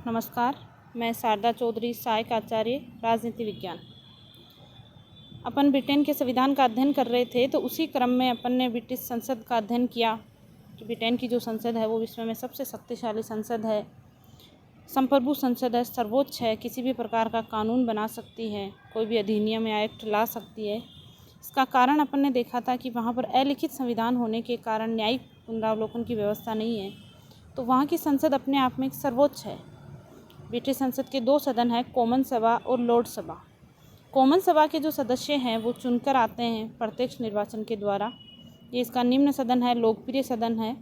नमस्कार। मैं शारदा चौधरी, सहायक आचार्य राजनीति विज्ञान। अपन ब्रिटेन के संविधान का अध्ययन कर रहे थे, तो उसी क्रम में अपन ने ब्रिटिश संसद का अध्ययन किया कि ब्रिटेन की जो संसद है वो विश्व में सबसे शक्तिशाली संसद है, संप्रभु संसद है, सर्वोच्च है, किसी भी प्रकार का कानून बना सकती है, कोई भी अधिनियम या एक्ट ला सकती है। इसका कारण अपन ने देखा था कि वहाँ पर अलिखित संविधान होने के कारण न्यायिक पुनरावलोकन की व्यवस्था नहीं है, तो वहाँ की संसद अपने आप में एक सर्वोच्च है। ब्रिटिश संसद के दो सदन हैं, कॉमन सभा और लॉर्ड सभा। कॉमन सभा के जो सदस्य हैं वो चुनकर आते हैं प्रत्यक्ष निर्वाचन के द्वारा। ये इसका निम्न सदन है, लोकप्रिय सदन है।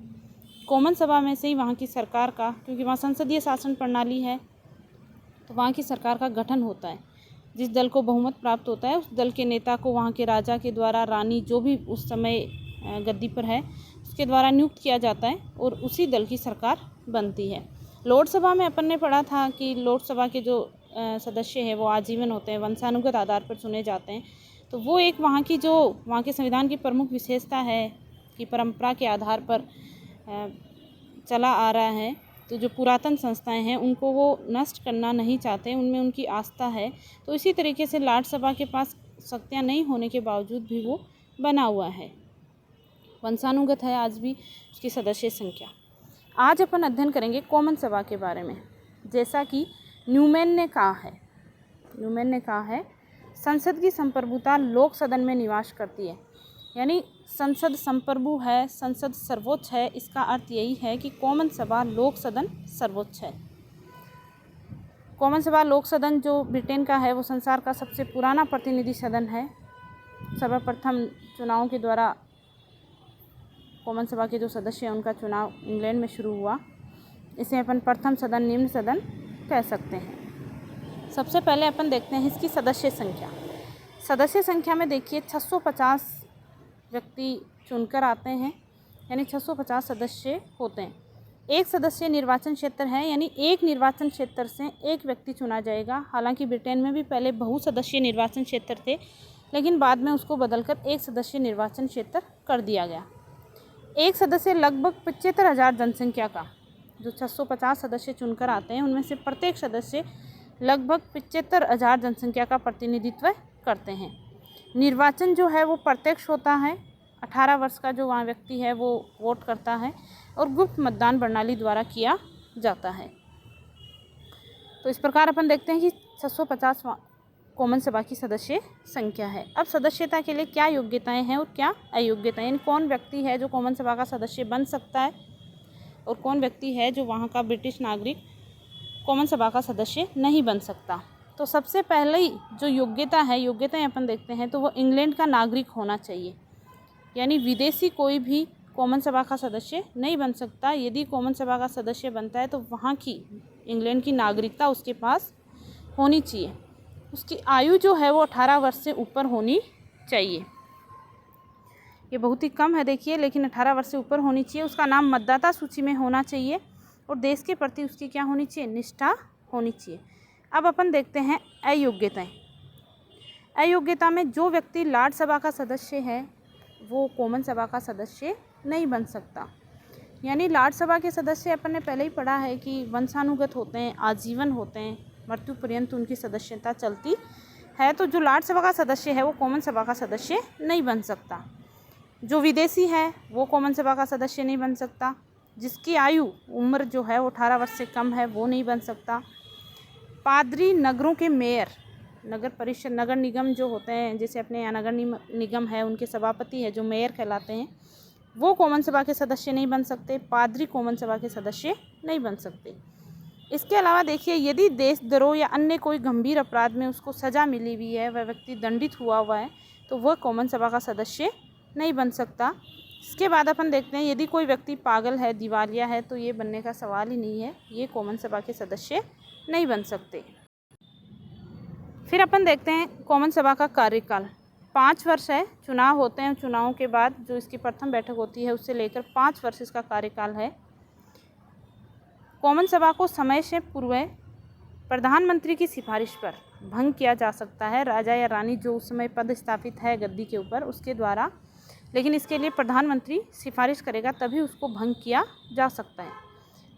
कॉमन सभा में से ही वहाँ की सरकार का, क्योंकि वहाँ संसदीय शासन प्रणाली है, तो वहाँ की सरकार का गठन होता है। जिस दल को बहुमत प्राप्त होता है उस दल के नेता को वहाँ के राजा के द्वारा, रानी जो भी उस समय गद्दी पर है उसके द्वारा नियुक्त किया जाता है और उसी दल की सरकार बनती है। लॉर्ड सभा में अपन ने पढ़ा था कि लॉर्ड सभा के जो सदस्य हैं वो आजीवन होते हैं, वंशानुगत आधार पर चुने जाते हैं। तो वो एक वहाँ के संविधान की प्रमुख विशेषता है कि परंपरा के आधार पर चला आ रहा है। तो जो पुरातन संस्थाएं हैं उनको वो नष्ट करना नहीं चाहते, उनमें उनकी आस्था है। तो इसी तरीके से लॉर्ड सभा के पास शक्तियाँ नहीं होने के बावजूद भी वो बना हुआ है, वंशानुगत है आज भी उसकी सदस्य संख्या। आज अपन अध्ययन करेंगे कॉमन सभा के बारे में। जैसा कि न्यूमैन ने कहा है संसद की संप्रभुता लोक सदन में निवास करती है। यानी संसद संप्रभु है, संसद सर्वोच्च है। इसका अर्थ यही है कि कॉमन सभा लोक सदन सर्वोच्च है। कॉमन सभा लोक सदन जो ब्रिटेन का है वो संसार का सबसे पुराना प्रतिनिधि सदन है। सर्वप्रथम चुनावों के द्वारा कॉमन सभा के जो सदस्य हैं उनका चुनाव इंग्लैंड में शुरू हुआ। इसे अपन प्रथम सदन, निम्न सदन कह सकते हैं। सबसे पहले अपन देखते हैं इसकी सदस्य संख्या। सदस्य संख्या में देखिए 650 व्यक्ति चुनकर आते हैं, यानी 650 सदस्य होते हैं। एक सदस्य निर्वाचन क्षेत्र है, यानी एक निर्वाचन क्षेत्र से एक व्यक्ति चुना जाएगा। हालांकि ब्रिटेन में भी पहले बहुसदस्यीय निर्वाचन क्षेत्र थे, लेकिन बाद में उसको बदलकर एक सदस्य निर्वाचन क्षेत्र कर दिया गया। एक सदस्य लगभग 75,000 जनसंख्या का, जो 650 सदस्य चुनकर आते हैं उनमें से प्रत्येक सदस्य लगभग 75,000 जनसंख्या का प्रतिनिधित्व करते हैं। निर्वाचन जो है वो प्रत्यक्ष होता है। 18 वर्ष का जो वहाँ व्यक्ति है वो वोट करता है और गुप्त मतदान प्रणाली द्वारा किया जाता है। तो इस प्रकार अपन देखते हैं कि 650 कॉमन सभा की सदस्य संख्या है। अब सदस्यता के लिए क्या योग्यताएं हैं और क्या अयोग्यताएं, यानी कौन व्यक्ति है जो कॉमन सभा का सदस्य बन सकता है और कौन व्यक्ति है जो वहाँ का ब्रिटिश नागरिक कॉमन सभा का सदस्य नहीं बन सकता। तो सबसे पहले ही जो योग्यताएं अपन देखते हैं तो वो इंग्लैंड का नागरिक होना चाहिए। यानी विदेशी कोई भी कॉमन सभा का सदस्य नहीं बन सकता। यदि कॉमन सभा का सदस्य बनता है तो वहाँ की इंग्लैंड की नागरिकता उसके पास होनी चाहिए। उसकी आयु जो है वो 18 वर्ष से ऊपर होनी चाहिए। ये बहुत ही कम है देखिए, लेकिन 18 वर्ष से ऊपर होनी चाहिए। उसका नाम मतदाता सूची में होना चाहिए और देश के प्रति उसकी क्या होनी चाहिए, निष्ठा होनी चाहिए। अब अपन देखते हैं अयोग्यताएं। अयोग्यता में जो व्यक्ति लॉर्ड सभा का सदस्य है वो कॉमन सभा का सदस्य नहीं बन सकता। यानी लॉर्ड सभा के सदस्य अपन ने पहले ही पढ़ा है कि वंशानुगत होते हैं, आजीवन होते हैं, मृत्यु पर्यंत उनकी सदस्यता चलती है। तो जो लॉर्ड सभा का सदस्य है वो कॉमन सभा का सदस्य नहीं बन सकता। जो विदेशी है वो कॉमन सभा का सदस्य नहीं बन सकता। जिसकी उम्र जो है वो 18 वर्ष से कम है वो नहीं बन सकता। पादरी, नगरों के मेयर, नगर परिषद, नगर निगम जो होते हैं, जैसे अपने यहाँ नगर निगम है, उनके सभापति है जो मेयर कहलाते हैं, वो कॉमन सभा के सदस्य नहीं बन सकते। पादरी कॉमन सभा के सदस्य नहीं बन सकते। इसके अलावा देखिए, यदि देशद्रोह या अन्य कोई गंभीर अपराध में उसको सज़ा मिली हुई है, वह व्यक्ति दंडित हुआ है, तो वह कॉमन सभा का सदस्य नहीं बन सकता। इसके बाद अपन देखते हैं यदि कोई व्यक्ति पागल है, दिवालिया है, तो ये बनने का सवाल ही नहीं है, ये कॉमन सभा के सदस्य नहीं बन सकते। फिर अपन देखते हैं कॉमन सभा का कार्यकाल 5 वर्ष है। चुनाव होते हैं, चुनावों के बाद जो इसकी प्रथम बैठक होती है उससे लेकर 5 वर्ष इसका कार्यकाल है। कॉमन सभा को समय से पूर्व प्रधानमंत्री की सिफारिश पर भंग किया जा सकता है। राजा या रानी जो उस समय पद स्थापित है गद्दी के ऊपर उसके द्वारा, लेकिन इसके लिए प्रधानमंत्री सिफारिश करेगा तभी उसको भंग किया जा सकता है।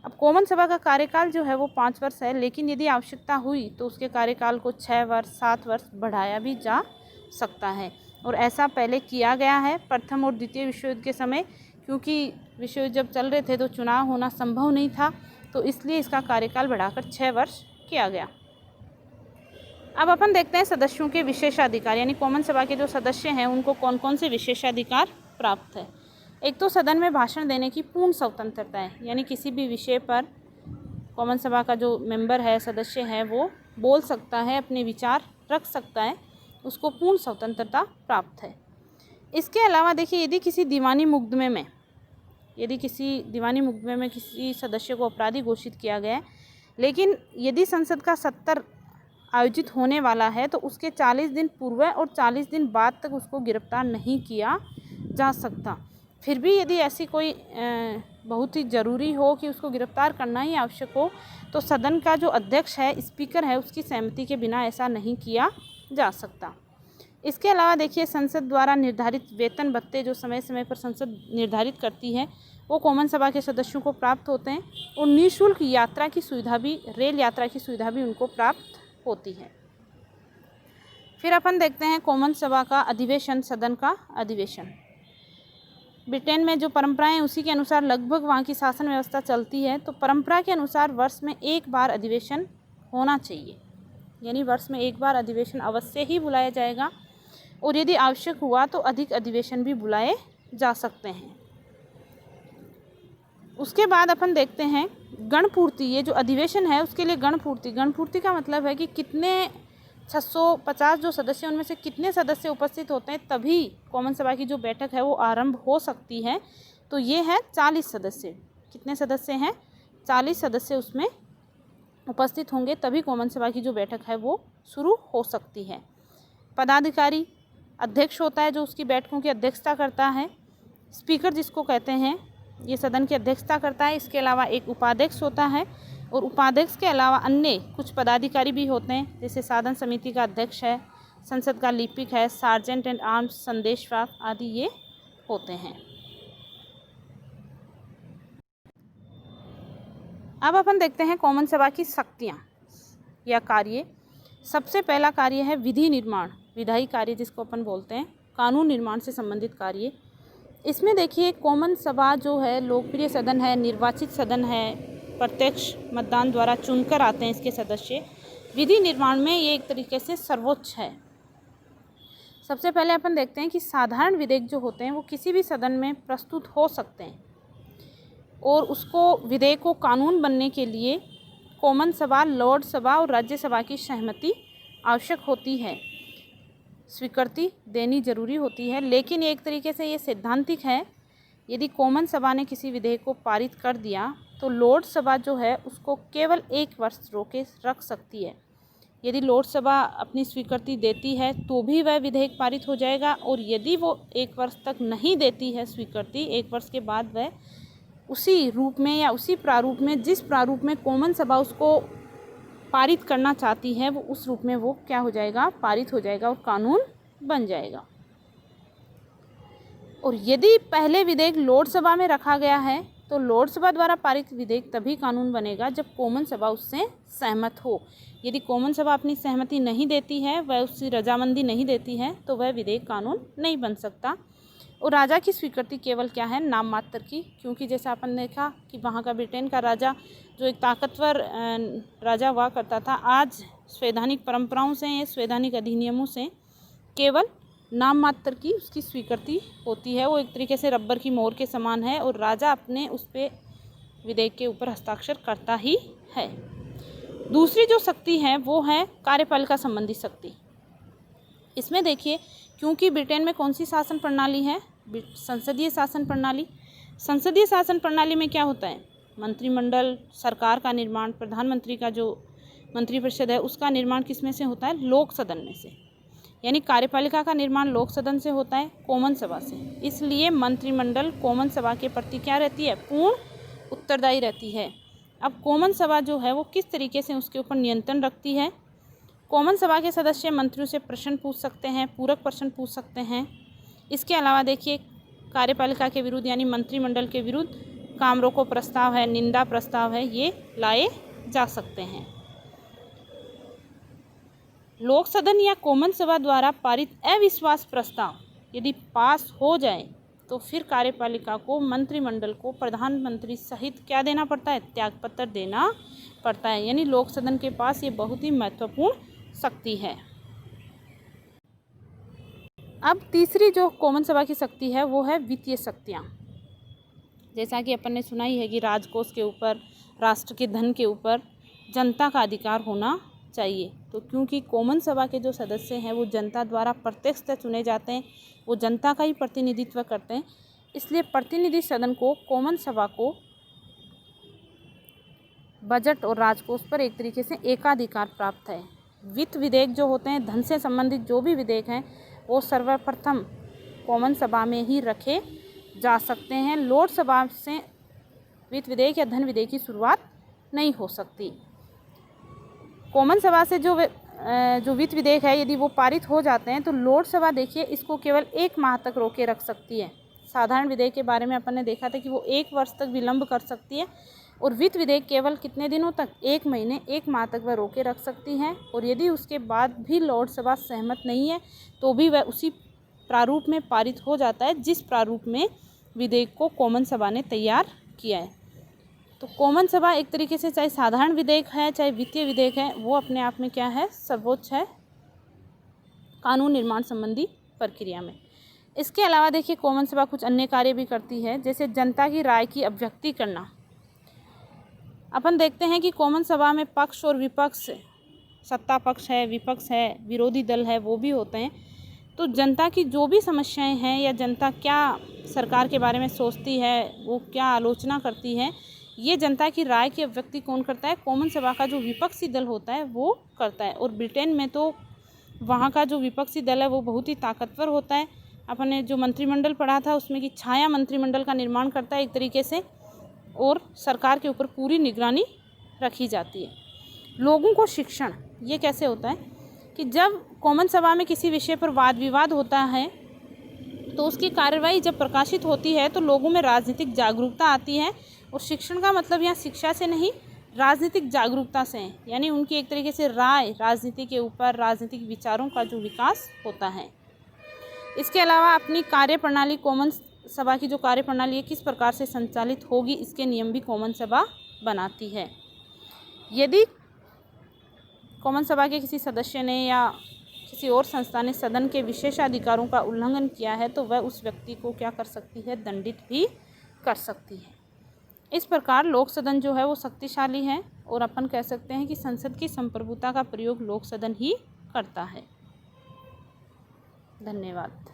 अब कॉमन सभा का कार्यकाल जो है वो 5 वर्ष है, लेकिन यदि आवश्यकता हुई तो उसके कार्यकाल को 6 वर्ष 7 वर्ष बढ़ाया भी जा सकता है। और ऐसा पहले किया गया है प्रथम और द्वितीय विश्व युद्ध के समय, क्योंकि विश्व युद्ध जब चल रहे थे तो चुनाव होना संभव नहीं था, तो इसलिए इसका कार्यकाल बढ़ाकर 6 वर्ष किया गया। अब अपन देखते हैं सदस्यों के विशेषाधिकार, यानी कॉमन सभा के जो सदस्य हैं उनको कौन कौन से विशेषाधिकार प्राप्त है। एक तो सदन में भाषण देने की पूर्ण स्वतंत्रता है, यानी किसी भी विषय पर कॉमन सभा का जो मेंबर है, सदस्य है, वो बोल सकता है, अपने विचार रख सकता है, उसको पूर्ण स्वतंत्रता प्राप्त है। इसके अलावा देखिए, यदि किसी दीवानी मुकदमे में किसी सदस्य को अपराधी घोषित किया गया है, लेकिन यदि संसद का सत्र आयोजित होने वाला है तो उसके 40 दिन पूर्व और 40 दिन बाद तक उसको गिरफ्तार नहीं किया जा सकता। फिर भी यदि ऐसी कोई बहुत ही ज़रूरी हो कि उसको गिरफ्तार करना ही आवश्यक हो, तो सदन का जो अध्यक्ष है, स्पीकर है, उसकी सहमति के बिना ऐसा नहीं किया जा सकता। इसके अलावा देखिए, संसद द्वारा निर्धारित वेतन भत्ते जो समय समय पर संसद निर्धारित करती है वो कॉमन सभा के सदस्यों को प्राप्त होते हैं, और निःशुल्क यात्रा की सुविधा भी, रेल यात्रा की सुविधा भी उनको प्राप्त होती है। फिर अपन देखते हैं कॉमन सभा का अधिवेशन, सदन का अधिवेशन। ब्रिटेन में जो परंपराएं हैं उसी के अनुसार लगभग वहाँ की शासन व्यवस्था चलती है। तो परंपरा के अनुसार वर्ष में एक बार अधिवेशन होना चाहिए, यानी वर्ष में एक बार अधिवेशन अवश्य ही बुलाया जाएगा, और यदि आवश्यक हुआ तो अधिक अधिवेशन भी बुलाए जा सकते हैं। उसके बाद अपन देखते हैं गणपूर्ति। ये जो अधिवेशन है उसके लिए गणपूर्ति का मतलब है कि कितने 650 जो सदस्य, उनमें से कितने सदस्य उपस्थित होते हैं, तभी कॉमन सभा की जो बैठक है वो आरंभ हो सकती है। तो ये है 40 सदस्य। कितने सदस्य हैं? 40 सदस्य उसमें उपस्थित होंगे, तभी कॉमन सभा की जो बैठक है वो शुरू हो सकती है। पदाधिकारी अध्यक्ष होता है जो उसकी बैठकों की अध्यक्षता करता है। स्पीकर जिसको कहते हैं, ये सदन की अध्यक्षता करता है। इसके अलावा एक उपाध्यक्ष होता है, और उपाध्यक्ष के अलावा अन्य कुछ पदाधिकारी भी होते हैं, जैसे साधन समिति का अध्यक्ष है, संसद का लिपिक है, सार्जेंट एंड आर्म्स, संदेशवाहक आदि ये होते हैं। अब अपन देखते हैं कॉमन सभा की शक्तियाँ या कार्य। सबसे पहला कार्य है विधि निर्माण, विधायी कार्य जिसको अपन बोलते हैं, कानून निर्माण से संबंधित कार्य। इसमें देखिए, कॉमन सभा जो है लोकप्रिय सदन है, निर्वाचित सदन है, प्रत्यक्ष मतदान द्वारा चुनकर आते हैं इसके सदस्य। विधि निर्माण में ये एक तरीके से सर्वोच्च है। सबसे पहले अपन देखते हैं कि साधारण विधेयक जो होते हैं वो किसी भी सदन में प्रस्तुत हो सकते हैं, और उसको विधेयक को कानून बनने के लिए कॉमन सभा, लॉर्ड सभा और राज्यसभा की सहमति आवश्यक होती है, स्वीकृति देनी जरूरी होती है। लेकिन एक तरीके से ये सैद्धांतिक है। यदि कॉमन सभा ने किसी विधेयक को पारित कर दिया तो लॉर्ड सभा जो है उसको केवल 1 वर्ष रोके रख सकती है। यदि लॉर्ड सभा अपनी स्वीकृति देती है तो भी वह विधेयक पारित हो जाएगा, और यदि वो 1 वर्ष तक नहीं देती है स्वीकृति, 1 वर्ष के बाद वह उसी रूप में या उसी प्रारूप में, जिस प्रारूप में कॉमन सभा उसको पारित करना चाहती है, वो उस रूप में वो क्या हो जाएगा, पारित हो जाएगा और कानून बन जाएगा। और यदि पहले विधेयक लॉर्ड सभा में रखा गया है तो लॉर्ड सभा द्वारा पारित विधेयक तभी कानून बनेगा जब कॉमन सभा उससे सहमत हो। यदि कॉमन सभा अपनी सहमति नहीं देती है, वह उसकी रजामंदी नहीं देती है, तो वह विधेयक कानून नहीं बन सकता। और राजा की स्वीकृति केवल क्या है, नाम मात्र की, क्योंकि जैसा अपन ने देखा कि वहाँ का ब्रिटेन का राजा जो एक ताकतवर राजा हुआ करता था, आज संवैधानिक परंपराओं से या संवैधानिक अधिनियमों से केवल नाम मात्र की उसकी स्वीकृति होती है। वो एक तरीके से रबर की मोहर के समान है, और राजा अपने उस पर विधेयक के ऊपर हस्ताक्षर करता ही है। दूसरी जो शक्ति है वो है कार्यपालिका संबंधी शक्ति। इसमें देखिए, क्योंकि ब्रिटेन में कौन सी शासन प्रणाली है, संसदीय शासन प्रणाली। संसदीय शासन प्रणाली में क्या होता है, मंत्रिमंडल, सरकार का निर्माण, प्रधानमंत्री का जो मंत्रिपरिषद है उसका निर्माण किस में से होता है, लोक सदन में से। यानी कार्यपालिका का निर्माण लोक सदन से होता है, कॉमन सभा से। इसलिए मंत्रिमंडल कॉमन सभा के प्रति क्या रहती है, पूर्ण उत्तरदायी रहती है। अब कॉमन सभा जो है वो किस तरीके से उसके ऊपर नियंत्रण रखती है। कॉमन सभा के सदस्य मंत्रियों से प्रश्न पूछ सकते हैं, पूरक प्रश्न पूछ सकते हैं। इसके अलावा देखिए, कार्यपालिका के विरुद्ध यानी मंत्रिमंडल के विरुद्ध काम रोको प्रस्ताव है, निंदा प्रस्ताव है, ये लाए जा सकते हैं। लोक सदन या कॉमन सभा द्वारा पारित अविश्वास प्रस्ताव यदि पास हो जाए तो फिर कार्यपालिका को, मंत्रिमंडल को प्रधानमंत्री सहित क्या देना पड़ता है? त्यागपत्र देना पड़ता है। यानी लोक सदन के पास ये बहुत ही महत्वपूर्ण शक्ति है। अब तीसरी जो कॉमन सभा की शक्ति है वो है वित्तीय शक्तियाँ। जैसा कि अपन ने सुना ही है कि राजकोष के ऊपर, राष्ट्र के धन के ऊपर जनता का अधिकार होना चाहिए। तो क्योंकि कॉमन सभा के जो सदस्य हैं वो जनता द्वारा प्रत्यक्ष चुने जाते हैं, वो जनता का ही प्रतिनिधित्व करते हैं, इसलिए प्रतिनिधि सदन को, कॉमन सभा को बजट और राजकोष पर एक तरीके से एकाधिकार प्राप्त है। वित्त विधेयक जो होते हैं, धन से संबंधित जो भी विधेयक हैं, वो सर्वप्रथम कॉमन सभा में ही रखे जा सकते हैं। लोकसभा से वित्त विधेयक या धन विधेयक की शुरुआत नहीं हो सकती। कॉमन सभा से जो वित्त विधेयक है यदि वो पारित हो जाते हैं तो लोकसभा देखिए इसको केवल 1 माह तक रोके रख सकती है। साधारण विधेयक के बारे में अपन ने देखा था कि वो 1 वर्ष तक विलंब कर सकती है, और वित्त विधेयक केवल कितने दिनों तक? 1 महीने, 1 माह तक वह रोके रख सकती है। और यदि उसके बाद भी लोकसभा सहमत नहीं है तो भी वह उसी प्रारूप में पारित हो जाता है जिस प्रारूप में विधेयक को कॉमन सभा ने तैयार किया है। तो कॉमन सभा एक तरीके से चाहे साधारण विधेयक है चाहे वित्तीय विधेयक है, वो अपने आप में क्या है? सर्वोच्च है कानून निर्माण संबंधी प्रक्रिया में। इसके अलावा देखिए कॉमन सभा कुछ अन्य कार्य भी करती है, जैसे जनता की राय की अभिव्यक्ति करना। अपन देखते हैं कि कॉमन सभा में पक्ष और विपक्ष, सत्ता पक्ष है, विपक्ष है, विरोधी दल है, वो भी होते हैं। तो जनता की जो भी समस्याएं हैं या जनता क्या सरकार के बारे में सोचती है, वो क्या आलोचना करती है, ये जनता की राय की अभिव्यक्ति कौन करता है? कॉमन सभा का जो विपक्षी दल होता है वो करता है। और ब्रिटेन में तो वहाँ का जो विपक्षी दल है वो बहुत ही ताकतवर होता है। अपन ने जो मंत्रिमंडल पढ़ा था उसमें कि छाया मंत्रिमंडल का निर्माण करता है एक तरीके से, और सरकार के ऊपर पूरी निगरानी रखी जाती है। लोगों को शिक्षण, ये कैसे होता है कि जब कॉमन सभा में किसी विषय पर वाद विवाद होता है तो उसकी कार्यवाही जब प्रकाशित होती है तो लोगों में राजनीतिक जागरूकता आती है। और शिक्षण का मतलब यहाँ शिक्षा से नहीं, राजनीतिक जागरूकता से है। यानी उनकी एक तरीके से राय, राजनीति के ऊपर, राजनीतिक विचारों का जो विकास होता है। इसके अलावा अपनी कार्यप्रणाली, कॉमन सभा की जो कार्यप्रणाली है किस प्रकार से संचालित होगी, इसके नियम भी कॉमन सभा बनाती है। यदि कॉमन सभा के किसी सदस्य ने या किसी और संस्था ने सदन के विशेषाधिकारों का उल्लंघन किया है तो वह उस व्यक्ति को क्या कर सकती है? दंडित भी कर सकती है। इस प्रकार लोक सदन जो है वो शक्तिशाली है, और अपन कह सकते हैं कि संसद की संप्रभुता का प्रयोग लोक सदन ही करता है। धन्यवाद।